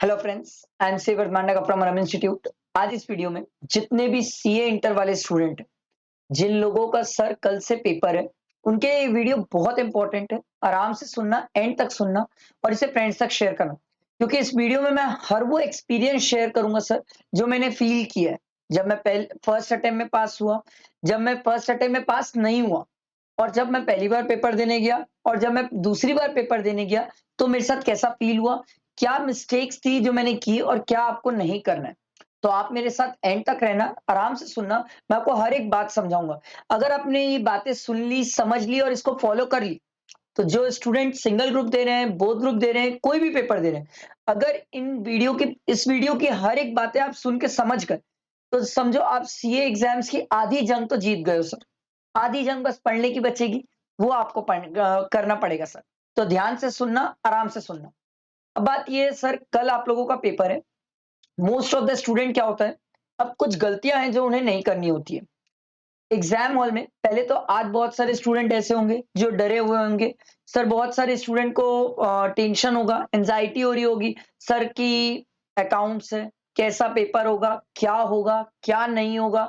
Hello friends, I am सेवर मांडा from रम इंस्टीट्यूट। आज इस वीडियो में जितने भी सीए इंटर वाले स्टूडेंट हैं, जिन लोगों का सर कल से पेपर है, उनके ये वीडियो बहुत इंपॉर्टेंट है। आराम से सुनना, एंड तक सुनना और इसे फ्रेंड्स तक शेयर करना, क्योंकि इस वीडियो में मैं हर वो एक्सपीरियंस शेयर करूंगा सर, जो मैंने फील किया है जब मैं पहले फर्स्ट अटेम्प्ट में पास हुआ, जब मैं फर्स्ट अटेम्प्ट में पास नहीं हुआ, और जब मैं पहली बार पेपर देने गया और जब मैं दूसरी बार पेपर देने गया, तो मेरे साथ कैसा फील हुआ, क्या मिस्टेक्स थी जो मैंने की और क्या आपको नहीं करना है। तो आप मेरे साथ एंड तक रहना, आराम से सुनना, मैं आपको हर एक बात समझाऊँगा। अगर आपने ये बातें सुन ली, समझ ली और इसको फॉलो कर ली, तो जो स्टूडेंट सिंगल ग्रुप दे रहे हैं, बोथ ग्रुप दे रहे हैं, कोई भी पेपर दे रहे हैं, अगर इस वीडियो की हर एक बातें आप सुन के समझ गए, तो समझो आप सीए एग्ज़ाम्स की आधी जंग तो जीत गए हो सर। आधी जंग बस पढ़ने की बचेगी, वो आपको करना पड़ेगा सर। तो ध्यान से सुनना, आराम से सुनना। अब बात ये है सर, कल आप लोगों का पेपर है। मोस्ट ऑफ द स्टूडेंट क्या होता है, अब कुछ गलतियाँ हैं जो उन्हें नहीं करनी होती है। एग्ज़ाम हॉल में पहले तो आज बहुत सारे स्टूडेंट ऐसे होंगे जो डरे हुए होंगे। सर बहुत सारे स्टूडेंट को टेंशन होगा, एंग्ज़ायटी हो रही होगी, सर की अकाउंट्स है, कैसा पेपर होगा, क्या नहीं होगा,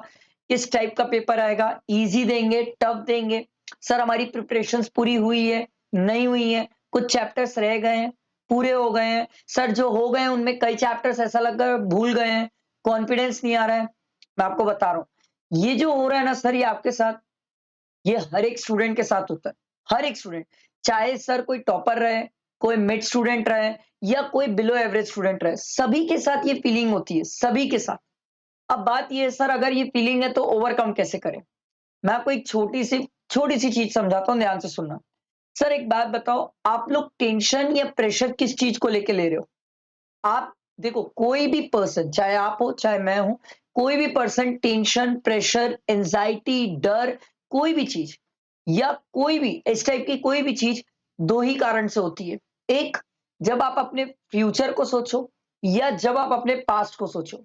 किस टाइप का पेपर आएगा, ईज़ी देंगे, टफ देंगे। सर हमारी प्रिपरेशंस पूरी हुई है, नहीं हुई है, कुछ चैप्टर्स रह गए हैं, पूरे हो गए हैं। सर जो हो गए हैं उनमें कई चैप्टर्स ऐसा लग रहा है भूल गए हैं, कॉन्फिडेंस नहीं आ रहा है। मैं आपको बता रहा हूँ, ये जो हो रहा है ना सर, ये आपके साथ, ये हर एक स्टूडेंट के साथ होता है। हर एक स्टूडेंट, चाहे सर कोई टॉपर रहे, कोई मिड स्टूडेंट रहे या कोई बिलो एवरेज स्टूडेंट रहे, सभी के साथ ये फीलिंग होती है, सभी के साथ। अब बात ये है सर, अगर ये फीलिंग है तो ओवरकम कैसे करें? मैं आपको एक छोटी सी चीज समझाता हूँ, ध्यान से सुनना। सर एक बात बताओ, आप लोग टेंशन या प्रेशर किस चीज को लेके ले रहे हो? आप देखो, कोई भी पर्सन, चाहे आप हो चाहे मैं हूं, कोई भी पर्सन टेंशन, प्रेशर, एंजाइटी, डर, कोई भी चीज या कोई भी इस टाइप की कोई भी चीज, दो ही कारण से होती है। एक, जब आप अपने फ्यूचर को सोचो या जब आप अपने पास्ट को सोचो।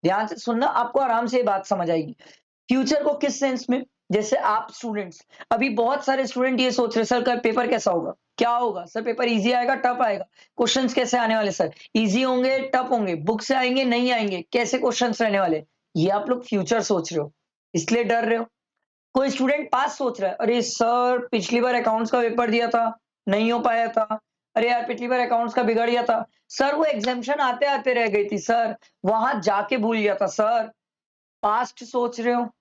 ध्यान से सुनना, आपको आराम से ये बात समझ आएगी। फ्यूचर को किस सेंस में? जैसे आप स्टूडेंट्स, अभी बहुत सारे स्टूडेंट ये सोच रहे हैं, सर कल पेपर कैसा होगा, क्या होगा, सर पेपर इजी आएगा, टफ आएगा, क्वेश्चंस कैसे आने वाले सर, इजी होंगे, टफ होंगे, बुक से आएंगे, नहीं आएंगे, कैसे क्वेश्चंस रहने वाले। ये आप लोग फ्यूचर सोच रहे हो, इसलिए डर रहे हो। कोई स्टूडेंट पास सोच रहा है, अरे सर पिछली बार अकाउंट्स का पेपर दिया था, नहीं हो पाया था, अरे यार पिछली बार अकाउंट्स का बिगड़ गया था, सर वो एग्जामेशन आते आते रह गई थी सर, वहां जाके भूल गया था सर। पास्ट सोच रहे हो,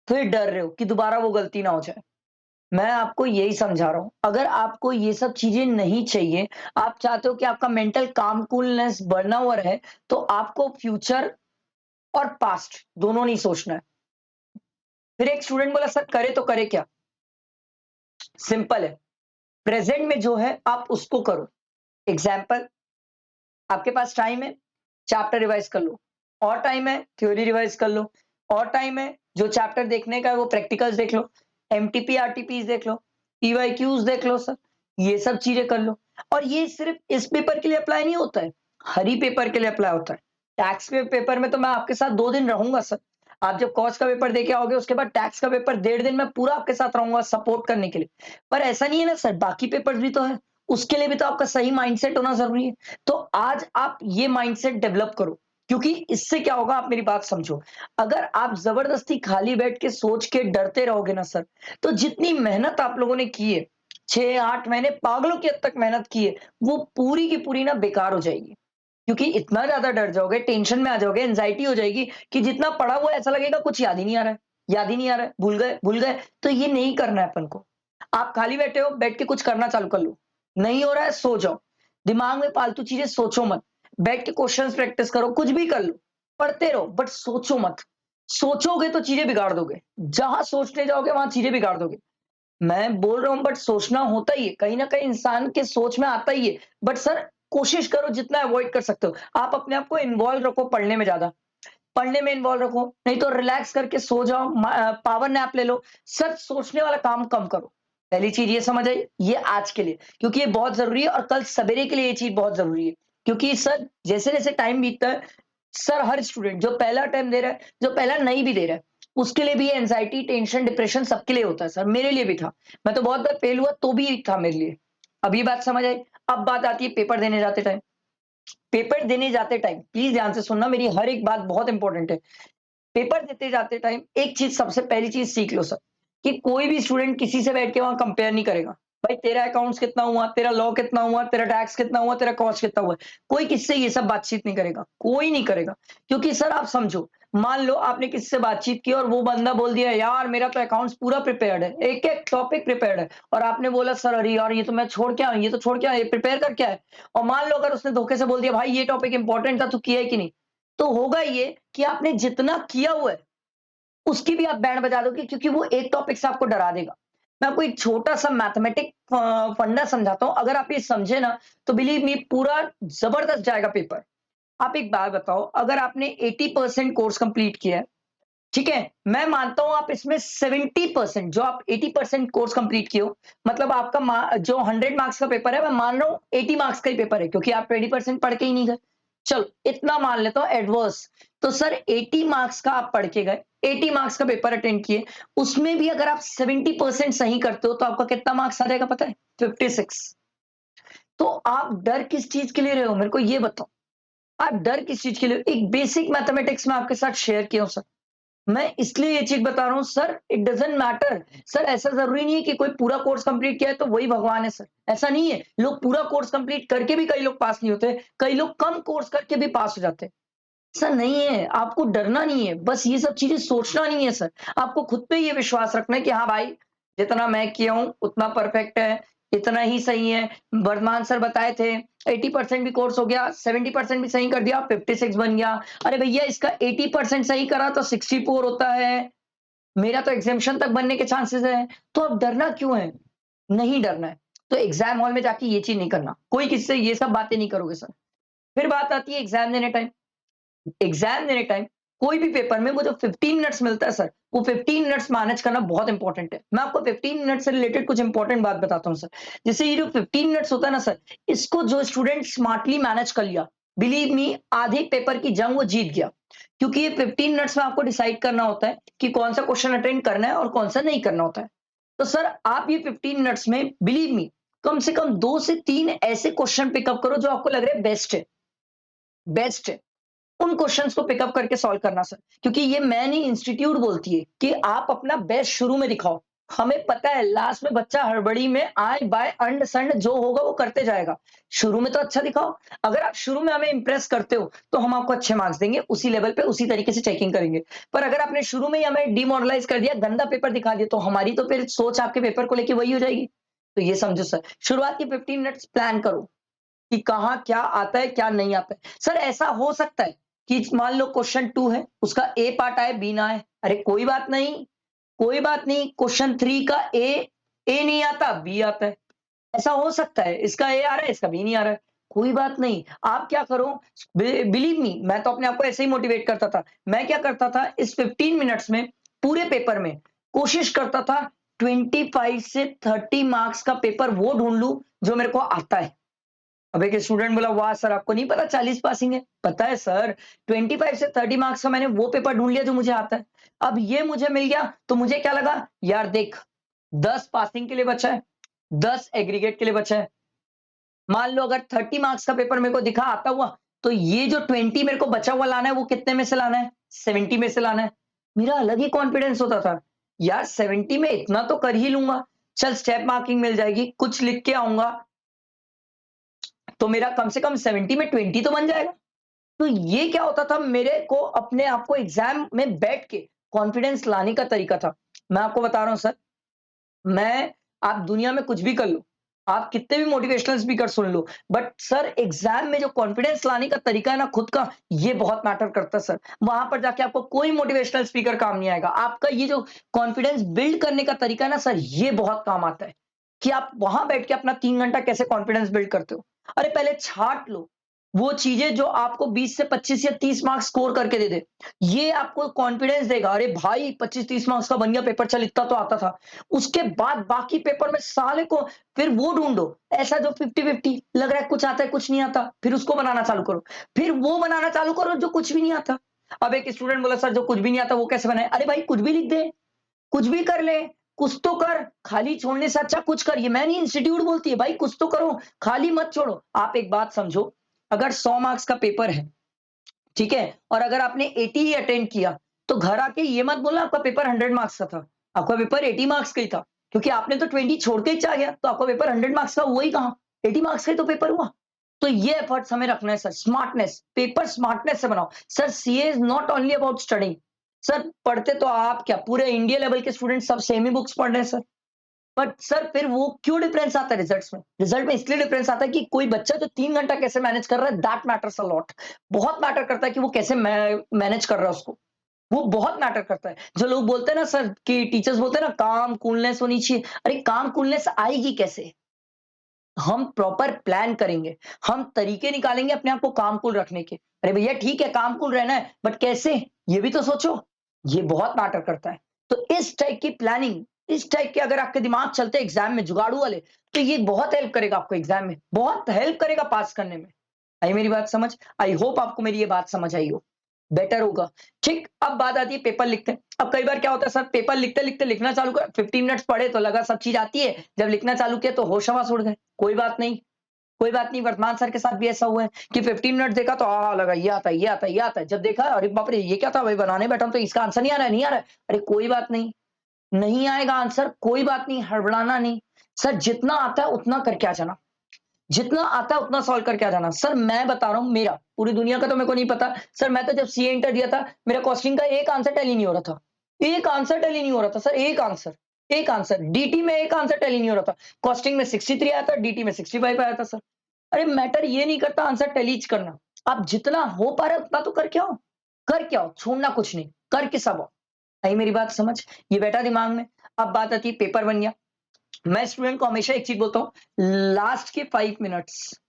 फिर डर रहे हो कि दोबारा वो गलती ना हो जाए। मैं आपको यही समझा रहा हूँ, अगर आपको ये सब चीज़ें नहीं चाहिए, आप चाहते हो कि आपका मेंटल काम कूलनेस बना हुआ रहे, तो आपको फ्यूचर और पास्ट दोनों नहीं सोचना है। फिर एक स्टूडेंट बोला, सर करे तो करे क्या? सिंपल है, प्रेज़ेंट में जो है आप उसको करो। एग्ज़ाम्पल, आपके पास टाइम है, चैप्टर रिवाइज़ कर लो, और टाइम है, थ्योरी रिवाइज़ कर लो, और टाइम है, जो चैप्टर देखने का है वो प्रैक्टिकल्स देख लो, एमटीपी, आरटीपीज़ देख लो, पीवाईक्यूज़ देख लो सर, ये सब चीज़ें कर लो। और ये सिर्फ़ इस पेपर के लिए अप्लाई नहीं होता है, हर ही पेपर के लिए अप्लाई होता है। टैक्स के पेपर में तो मैं आपके साथ 2 दिन रहूँगा सर। आप जब कॉस्ट का पेपर दे के आओगे, उसके बाद टैक्स का पेपर 1.5 दिन मैं पूरा आपके साथ रहूँगा सपोर्ट करने के लिए। पर ऐसा नहीं है ना सर, बाकी पेपर्स भी तो हैं, उसके लिए भी तो आपका सही माइंडसेट होना ज़रूरी है। तो आज आप ये माइंडसेट डेवलप करो, क्योंकि इससे क्या होगा, आप मेरी बात समझो। अगर आप ज़बरदस्ती खाली बैठ के सोच के डरते रहोगे ना सर, तो जितनी मेहनत आप लोगों ने की है, 6-8 महीने पागलों की हद तक मेहनत की है, वो पूरी की पूरी ना बेकार हो जाएगी। क्योंकि इतना ज़्यादा डर जाओगे, टेंशन में आ जाओगे, एंग्ज़ायटी हो जाएगी कि जितना पढ़ा हुआ है ऐसा लगेगा कुछ याद ही नहीं आ रहा है, याद ही नहीं आ रहा है, भूल गए। तो ये नहीं करना है अपन को। आप खाली बैठे हो, बैठ के कुछ करना चालू कर लो। नहीं हो रहा है, सो जाओ। दिमाग में फालतू चीज़ें सोचो मत। बैठ के क्वेश्चन्स प्रैक्टिस करो, कुछ भी कर लो। पढ़ते रहो बट सोचो मत। सोचोगे तो चीज़ें बिगाड़ दोगे। जहाँ सोचने जाओगे वहाँ चीज़ें बिगाड़ दोगे। मैं बोल रहा हूँ बट सोचना होता ही है, कहीं न कहीं इंसान के सोच में आता ही है। बट सर कोशिश करो जितना अवॉइड कर सकते हो। आप अपने आप को इन्वॉल्व रखो पढ़ने में ज़्यादा। पढ़ने में इन्वॉल्व रखो, नहीं तो रिलैक्स करके सो जाओ, पावर नैप ले लो। सर सोचने वाला काम कम करो। पहली चीज़ ये समझ आई, ये आज के लिए, क्योंकि ये बहुत ज़रूरी है और कल सवेरे के लिए ये चीज़ बहुत ज़रूरी है। क्योंकि सर जैसे-जैसे टाइम बीतता है, सर हर स्टूडेंट जो पहला अटेम्प्ट दे रहा है, जो पहला नहीं भी दे रहा है, उसके लिए भी एंग्ज़ायटी, टेंशन, डिप्रेशन सबके लिए होता है सर, मेरे लिए भी था। मैं तो बहुत बार फेल हुआ तो भी था मेरे लिए। अब ये बात समझ आई? अब बात आती है पेपर देने जाते टाइम। पेपर देने जाते टाइम प्लीज ध्यान से सुनना, मेरी हर एक बात बहुत इंपॉर्टेंट है। पेपर देते जाते टाइम एक चीज, सबसे पहली चीज सीख लो सर, कि कोई भी स्टूडेंट किसी से बैठ के वहां कंपेयर नहीं करेगा। भाई तेरा अकाउंट्स कितना हुआ, तेरा लॉ कितना हुआ, तेरा टैक्स कितना हुआ, तेरा कॉस्ट कितना हुआ, कोई किससे ये सब बातचीत नहीं करेगा, कोई नहीं करेगा। क्योंकि सर आप समझो, मान लो आपने किससे बातचीत की और वो बंदा बोल दिया यार मेरा तो अकाउंट्स पूरा प्रिपेयर्ड है, एक एक टॉपिक प्रिपेयर्ड है, और आपने बोला सर अरे यार ये तो मैं छोड़ के आया, ये तो छोड़ के आया, ये प्रिपेयर कर क्या है। और मान लो अगर उसने धोखे से बोल दिया भाई ये टॉपिक इंपॉर्टेंट था तो किया है कि नहीं, तो होगा ये कि आपने जितना किया हुआ है उसकी भी आप बैंड बजा दोगे, क्योंकि वो एक टॉपिक से आपको डरा देगा। मैं आपको एक छोटा-सा मैथमेटिक फंडा समझाता हूँ, अगर आप ये समझे ना, तो बिलीव मी पूरा ज़बरदस्त जाएगा पेपर। आप एक बात बताओ, अगर आपने 80% कोर्स कंप्लीट किया है, ठीक है? मैं मानता हूँ आप इसमें 70% जो आप 80% कोर्स कंप्लीट किए हो, मतलब आपका जो 100 मार्क्स का पेपर है, मैं मान रहा हूँ 80 मार्क्स का ही पेपर है, क्योंकि आप 20% पढ़ के ही नहीं गए। चलो, इतना मान लेता हूँ एडवर्स। तो सर 80 मार्क्स का आप पढ़ के गए, 80 मार्क्स का पेपर अटेंड किए, उसमें भी अगर आप 70% सही करते हो, तो आपका कितना मार्क्स आ जाएगा पता है? 56। तो आप डर किस चीज़ के लिए रहे हो? मेरे को ये बताओ। आप डर किस चीज़ के लिए हो? एक बेसिक मैथमेटिक्स मैं आपके साथ शेयर किया हूँ सर। मैं इसलिए ये चीज़ बता रहा हूँ sir, it doesn't matter. Sir ऐसा ज़रूरी नहीं है कि कोई पूरा कोर्स कंप्लीट किया है तो वही भगवान है सर, ऐसा नहीं है। लोग पूरा कोर्स कंप्लीट करके भी कई लोग पास नहीं होते, कई लोग कम कोर्स करके भी पास हो जाते हैं। ऐसा नहीं है, आपको डरना नहीं है, बस ये सब चीज़ें सोचना नहीं है सर। आपको खुद पे ये विश्वास रखना है कि हाँ भाई, जितना मैं किया हूँ उतना परफेक्ट है, इतना ही सही है। वर्धमान सर बताए थे 80% भी कोर्स हो गया, 70% भी सही कर दिया, 56 बन गया। अरे भैया इसका 80% सही करा तो 64 होता है, मेरा तो एग्ज़ामिनेशन तक बनने के चांसेस है, तो अब डरना क्यों है? नहीं डरना है। तो एग्ज़ाम हॉल में जाके ये चीज़ नहीं करना, कोई किसी से ये सब बातें नहीं करोगे सर। फिर बात आती है एग्ज़ाम देने टाइम। एग्जाम देने टाइम कोई भी पेपर में वो जो 15 मिनट्स मिलता है सर, वो 15 मिनट्स मैनेज करना बहुत इंपॉर्टेंट है। मैं आपको 15 मिनट से रिलेटेड कुछ इंपॉर्टेंट बात बताता हूँ सर। जैसे ये जो 15 मिनट्स होता है ना सर, इसको जो स्टूडेंट स्मार्टली मैनेज कर लिया, बिलीव मी आधे पेपर की जंग वो जीत गया। क्योंकि ये 15 मिनट्स में आपको डिसाइड करना होता है कि कौन सा क्वेश्चन अटेंड करना है और कौन सा नहीं करना होता है। तो सर आप ये 15 मिनट्स में बिलीव मी कम से कम 2 से 3 ऐसे क्वेश्चन पिकअप करो जो आपको लग रहा है बेस्ट है, बेस्ट है। उन क्वेश्चंस को पिकअप करके सॉल्व करना सर, क्योंकि ये मैं नहीं इंस्टीट्यूट बोलती है कि आप अपना बेस्ट शुरू में दिखाओ। हमें पता है लास्ट में बच्चा हड़बड़ी में आए बाय अंड संड जो होगा वो करते जाएगा। शुरू में तो अच्छा दिखाओ। अगर आप शुरू में हमें इंप्रेस करते हो तो हम आपको अच्छे मार्क्स देंगे, उसी लेवल पे उसी तरीके से चेकिंग करेंगे। पर अगर आपने शुरू में ही हमें डिमोरलाइज कर दिया, गंदा पेपर दिखा दिया, तो हमारी तो फिर सोच आपके पेपर को लेके वही हो जाएगी। तो ये समझो सर, शुरुआत की 15 मिनट्स प्लान करो कि कहाँ क्या आता है, क्या नहीं आता है। सर ऐसा हो सकता है कि मान लो क्वेश्चन 2 है, उसका ए पार्ट आए, बी ना आए। अरे कोई बात नहीं, कोई बात नहीं। क्वेश्चन 3 का ए नहीं आता, बी आता है। ऐसा हो सकता है, इसका ए आ रहा है, इसका बी नहीं आ रहा है। कोई बात नहीं, आप क्या करो, बिलीव मी मैं तो अपने आप को ऐसे ही मोटिवेट करता था। मैं क्या करता था इस 15 मिनट्स में पूरे पेपर में कोशिश करता था 25 से 30 मार्क्स का पेपर वो ढूँढ लूँ जो मेरे को आता है। अब एक स्टूडेंट बोला वाह सर आपको नहीं पता 40 पासिंग है। पता है सर, 25 से 30 मार्क्स का मैंने वो पेपर ढूंढ लिया जो मुझे आता है। अब ये मुझे मिल गया तो मुझे क्या लगा, यार देख 10 पासिंग के लिए बचा है, 10 एग्रीगेट के लिए बचा है। मान लो अगर 30 मार्क्स का पेपर मेरे को दिखा आता हुआ, तो ये जो 20 मेरे को बचा हुआ लाना है वो कितने में से लाना है, 70 में से लाना है। मेरा अलग ही कॉन्फिडेंस होता था, यार 70 में इतना तो कर ही लूंगा। चल स्टेप मार्किंग मिल जाएगी, कुछ लिख के आऊंगा तो मेरा कम से कम 70 में 20 तो बन जाएगा। तो ये क्या होता था, मेरे को अपने आप को एग्जाम में बैठ के कॉन्फिडेंस लाने का तरीका था। मैं आपको बता रहा हूँ सर, मैं आप दुनिया में कुछ भी कर लो, आप कितने भी motivational speaker soon low, but sir exam में जो कॉन्फिडेंस लाने का तरीका है ना खुद का, ये बहुत मैटर करता है सर। वहां पर जाके आपको कोई मोटिवेशनल स्पीकर काम नहीं आएगा। आपका ये जो कॉन्फिडेंस बिल्ड करने का तरीका है ना सर, ये बहुत काम आता है कि आप वहां बैठ के अपना 3 घंटा कैसे कॉन्फिडेंस बिल्ड करते हो। अरे पहले छाट लो वो चीजें जो आपको 20 से 25 या 30 मार्क्स स्कोर करके दे दे। ये आपको कॉन्फिडेंस देगा, अरे भाई 25-30 मार्क्स का बन गया पेपर, चल इतना तो आता था। उसके बाद बाकी पेपर में साले को फिर वो ढूंढो ऐसा जो 50-50 लग रहा है, कुछ आता है कुछ नहीं आता, फिर उसको बनाना चालू करो। फिर वो बनाना चालू करो जो कुछ भी नहीं आता। अब एक स्टूडेंट बोला सर जो कुछ भी नहीं आता वो कैसे बनाए, अरे भाई कुछ भी लिख दे, कुछ भी कर ले, कुछ तो कर, खाली छोड़ने से अच्छा कुछ कर। ये मैं नहीं इंस्टीट्यूट बोलती है, भाई कुछ तो करो, खाली मत छोड़ो। आप एक बात समझो, अगर 100 मार्क्स का पेपर है, ठीक है, और अगर आपने 80 ही अटेंड किया, तो घर आके ये मत बोलना आपका पेपर 100 मार्क्स का था। आपका पेपर 80 मार्क्स का ही था, क्योंकि आपने तो 20 छोड़ के ही चला गया, तो आपका पेपर 100 मार्क्स का हुआ ही कहाँ? 80 मार्क्स का ही तो पेपर हुआ। तो ये एफर्ट्स हमें रखना है सर, स्मार्टनेस, पेपर स्मार्टनेस से बनाओ। Sir CA is not only about studying. Sir पढ़ते तो आप क्या, पूरे इंडिया लेवल के स्टूडेंट सब सेम ही बुक्स पढ़ रहे हैं सर। बट सर फिर वो क्यों डिफरेंस आता है रिजल्ट्स में? रिजल्ट में इसलिए डिफरेंस आता है कि कोई बच्चा जो 3 घंटा कैसे मैनेज कर रहा है, दैट मैटर्स अ लॉट। बहुत मैटर करता है कि वो कैसे मैनेज कर रहा है उसको। वो बहुत मैटर करता है। जो लोग बोलते हैं ना सर, कि टीचर्स बोलते हैं ना काम कूलनेस होनी चाहिए। अरे काम कूलनेस आएगी कैसे? हम प्रॉपर प्लान करेंगे, हम तरीके निकालेंगे अपने आप को काम कूल रखने के। अरे भैया ठीक है काम कूल रहना है, बट कैसे? ये भी तो सोचो। ये बहुत मैटर करता है। तो इस टाइप की प्लानिंग, इस टाइप के अगर आपके दिमाग चलते हैं एग्जाम में जुगाड़ू वाले, तो ये बहुत हेल्प करेगा आपको एग्जाम में, बहुत हेल्प करेगा पास करने में। आई मेरी बात समझ? आई होप आपको मेरी ये बात समझ आई हो। बेटर होगा। ठीक, अब बात आती है पेपर लिखते हैं। अब कई बार क्या होता है सर, पेपर लिखते-लिखते लिखना चालू कर 15 मिनट्स पढ़े तो लगा सब चीज़ आती है, जब लिखना चालू किया तो होश-हवास उड़ गए। कोई बात नहीं, कोई बात नहीं, वर्तमान सर के साथ भी ऐसा हुआ है कि 15 मिनट देखा तो लगा ये आता है, ये आता है, ये आता है। जब देखा अरे बाप रे! ये क्या था भाई, बनाने बैठा हूँ तो इसका आंसर नहीं आ रहा है, नहीं आ रहा है। अरे कोई बात नहीं, नहीं आएगा आंसर, कोई बात नहीं, हड़बड़ाना नहीं। सर जितना आता है उतना करके आ जाना। जितना आता है उतना सॉल्व करके आ जाना। सर मैं बता रहा हूँ मेरा, पूरी दुनिया का तो मेरे को नहीं पता। सर मैं तो जब सीए इंटर दिया था, मेरा कॉस्टिंग का एक आंसर टैली नहीं हो रहा था। एक आंसर टैली नहीं हो रहा था सर, एक आंसर। एक आंसर। डीटी में एक आंसर टैली नहीं हो रहा था। कॉस्टिंग में 63 आया था, डीटी में 65 आया था सर। अरे मैटर ये नहीं करता आंसर टैलीज करना। आप जितना हो पा रहा है उतना तो करके आओ। करके आओ, छोड़ना कुछ नहीं, करके सब आओ। आई मेरी बात समझ? ये बैठा दिमाग में। अब बात आती है पेपर बन गया। मैं स्टूडेंट को हमेशा एक चीज बोलता हूँ, लास्ट के 5 मिनट्स,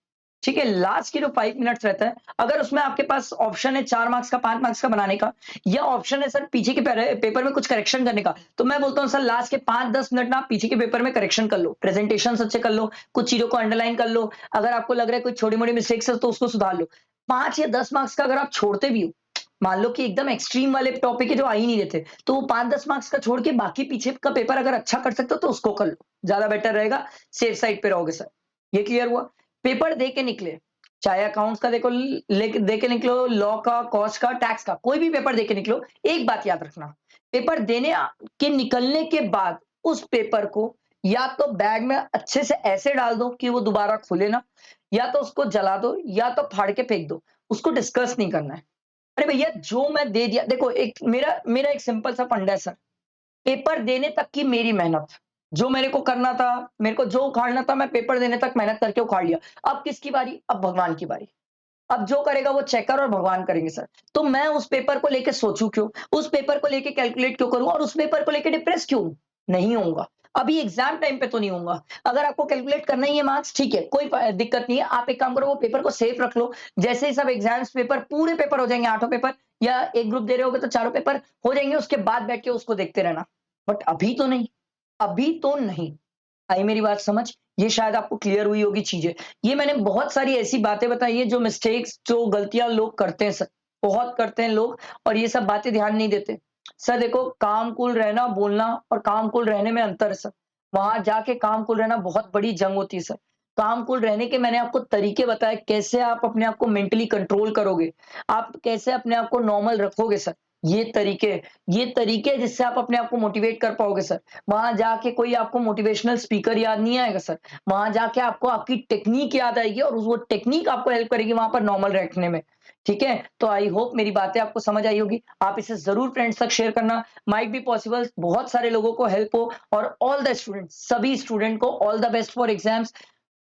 ठीक है, लास्ट के जो 5 मिनट्स रहता है, अगर उसमें आपके पास ऑप्शन है 4 मार्क्स का, 5 मार्क्स का बनाने का, या ऑप्शन है सर पीछे के पेपर में कुछ करेक्शन करने का, तो मैं बोलता हूँ सर लास्ट के 5-10 मिनट ना आप पीछे के पेपर में करेक्शन कर लो, प्रेजेंटेशन अच्छे कर लो, कुछ चीजों को अंडरलाइन कर लो। अगर आपको लग रहा है कोई छोटी-मोटी मिस्टेक्स है तो उसको सुधार लो। 5 या 10 मार्क्स का अगर आप छोड़ते भी हो, मान लो कि एकदम एक्सट्रीम वाले टॉपिक है जो आ ही नहीं रहे थे, तो वो 5-10 मार्क्स का छोड़ के बाकी पीछे का पेपर अगर अच्छा कर सकते हो तो उसको कर लो। ज्यादा बेटर रहेगा, सेफ साइड पे रहोगे सर। ये क्लियर हुआ? पेपर दे के निकले, चाहे अकाउंट्स का देखो, दे के निकलो, लॉ का, कॉस्ट का, टैक्स का, कोई भी पेपर दे के निकलो, एक बात याद रखना, पेपर देने के निकलने के बाद उस पेपर को या तो बैग में अच्छे से ऐसे डाल दो कि वो दोबारा खुले ना, या तो उसको जला दो, या तो फाड़ के फेंक दो। उसको डिस्कस नहीं करना है। अरे भैया जो मैं दे दिया, देखो एक मेरा मेरा एक सिंपल सा फंडा है सर, पेपर देने तक की मेरी मेहनत, जो मेरे को करना था, मेरे को जो उखाड़ना था, मैं पेपर देने तक मेहनत करके उखाड़ लिया। अब किसकी बारी? अब भगवान की बारी। अब जो करेगा वो चेकर और भगवान करेंगे सर। तो मैं उस पेपर को लेके सोचूं क्यों? उस पेपर को लेके कैलकुलेट क्यों करूं? और उस पेपर को लेके डिप्रेस क्यों हूं? नहीं होऊंगा। अभी एग्जाम टाइम पे तो नहीं होऊंगा। अगर आपको कैलकुलेट करना ही है मार्क्स, ठीक है, कोई दिक्कत नहीं है। आप एक काम करो, वो पेपर को सेफ रख लो। जैसे ही सब एग्जाम्स पेपर, पूरे पेपर हो जाएंगे, 8 पेपर, या एक ग्रुप दे रहे होगे तो चारों पेपर हो जाएंगे, उसके बाद बैठ के उसको देखते रहना। बट अभी तो नहीं, अभी तो नहीं। आई मेरी बात समझ? ये शायद आपको क्लियर हुई होगी चीजें। ये मैंने बहुत सारी ऐसी बातें बताई है, जो मिस्टेक्स, जो गलतियां लोग करते हैं सर, बहुत करते हैं लोग, और ये सब बातें ध्यान नहीं देते। सर देखो, काम कूल रहना, बोलना और काम कूल रहने में अंतर है सर। वहां जाके काम कूल रहना बहुत बड़ी जंग होती है सर। काम कूल रहने के मैंने आपको तरीके बताए, कैसे आप अपने आप को मेंटली कंट्रोल करोगे, आप कैसे अपने आप को नॉर्मल रखोगे सर। ये तरीके, ये तरीके जिससे आप अपने आप को मोटिवेट कर पाओगे सर। वहां जाके कोई आपको मोटिवेशनल स्पीकर याद नहीं आएगा सर। वहां जाके आपको आपकी टेक्निक याद आएगी, और वो टेक्निक आपको हेल्प करेगी वहां पर नॉर्मल रखने में। ठीक है, तो आई होप मेरी बातें आपको समझ आई होगी। आप इसे जरूर फ्रेंड्स तक शेयर करना। माइट बी पॉसिबल बहुत सारे लोगों को हेल्प हो। और ऑल द स्टूडेंट, सभी स्टूडेंट को all the best for exams.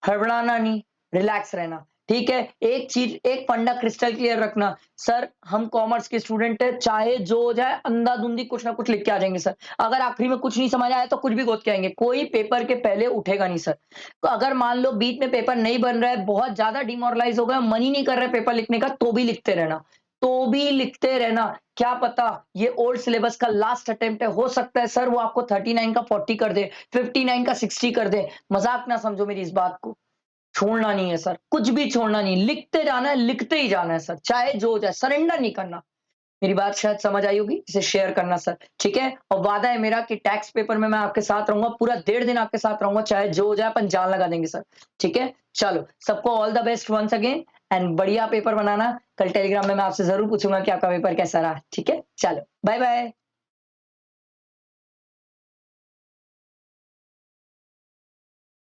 हड़बड़ाना नहीं, रिलैक्स रहना। ठीक है, एक चीज, एक फंडा क्रिस्टल क्लियर रखना, सर हम कॉमर्स के स्टूडेंट है, चाहे जो हो जाए अंधाधुंधी कुछ ना कुछ लिख के आ जाएंगे सर। अगर आखिरी में कुछ नहीं समझ आया तो कुछ भी गोद के आएंगे, कोई पेपर के पहले उठेगा नहीं सर। तो अगर मान लो बीच में पेपर नहीं बन रहा है, बहुत ज्यादा डिमोरलाइज हो गया, मन ही नहीं कर रहा है पेपर लिखने का, तो भी लिखते रहना, तो भी लिखते रहना। क्या पता ये ओल्ड सिलेबस का लास्ट अटेम्प्ट है, हो सकता है सर वो आपको 39 का 40 कर दे, 59 का 60 कर दे। मजाक ना समझो मेरी इस बात को। छोड़ना नहीं है सर, कुछ भी छोड़ना नहीं, लिखते जाना है, लिखते ही जाना है सर, चाहे जो हो जाए, सरेंडर नहीं करना। मेरी बात शायद समझ आई होगी, इसे शेयर करना सर। ठीक है, और वादा है मेरा कि टैक्स पेपर में मैं आपके साथ रहूंगा, पूरा 1.5 दिन आपके साथ रहूंगा, चाहे जो हो जाए, अपन जान लगा देंगे सर। ठीक है, चलो सबको all the best once again, and बढ़िया पेपर बनाना। कल टेलीग्राम में मैं आपसे जरूर पूछूंगा कि आपका पेपर कैसा रहा। ठीक है, चलो बाय बाय।